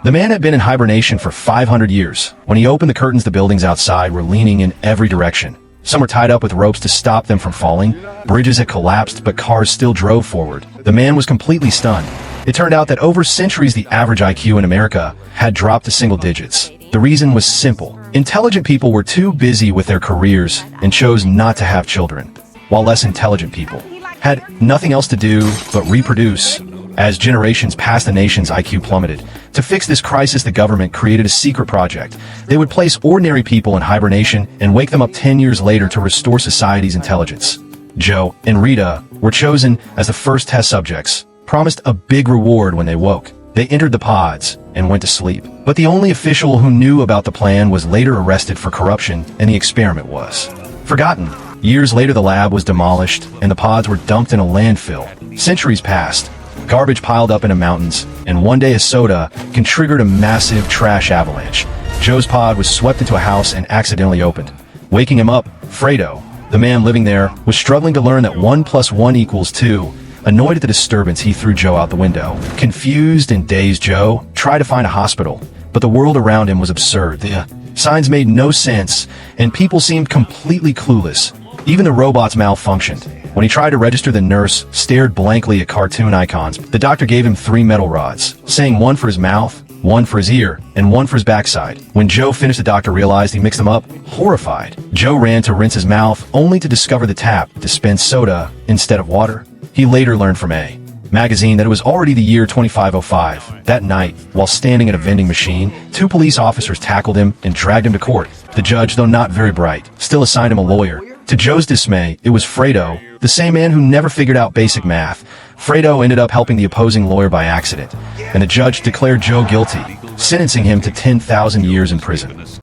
The man had been in hibernation for 500 years. When he opened the curtains, the buildings outside were leaning in every direction. Some were tied up with ropes to stop them from falling. Bridges had collapsed, but cars still drove forward. The man was completely stunned. It turned out that over centuries, the average IQ in America had dropped to single digits. The reason was simple. Intelligent people were too busy with their careers and chose not to have children, while less intelligent people had nothing else to do but reproduce. As generations passed, the nation's IQ plummeted. To fix this crisis, the government created a secret project. They would place ordinary people in hibernation and wake them up 10 years later to restore society's intelligence. Joe and Rita were chosen as the first test subjects, promised a big reward when they woke. They entered the pods and went to sleep. But the only official who knew about the plan was later arrested for corruption, and the experiment was forgotten. Years later, the lab was demolished, and the pods were dumped in a landfill. Centuries passed. Garbage piled up into mountains, and one day a soda can trigger a massive trash avalanche. Joe's pod was swept into a house and accidentally opened. Waking him up, Fredo, the man living there, was struggling to learn that 1 + 1 = 2. Annoyed at the disturbance, he threw Joe out the window. Confused and dazed, Joe tried to find a hospital, but the world around him was absurd. The signs made no sense, and people seemed completely clueless. Even the robots malfunctioned. When he tried to register, the nurse stared blankly at cartoon icons. The doctor gave him 3 metal rods, saying 1 for his mouth, 1 for his ear, and 1 for his backside. When Joe finished, the doctor realized he mixed them up. Horrified, Joe ran to rinse his mouth, only to discover the tap dispensed soda instead of water. He later learned from a magazine that it was already the year 2505. That night, while standing at a vending machine, 2 police officers tackled him and dragged him to court. The judge, though not very bright, still assigned him a lawyer. To Joe's dismay, it was Fredo, the same man who never figured out basic math. Fredo ended up helping the opposing lawyer by accident, and the judge declared Joe guilty, sentencing him to 10,000 years in prison.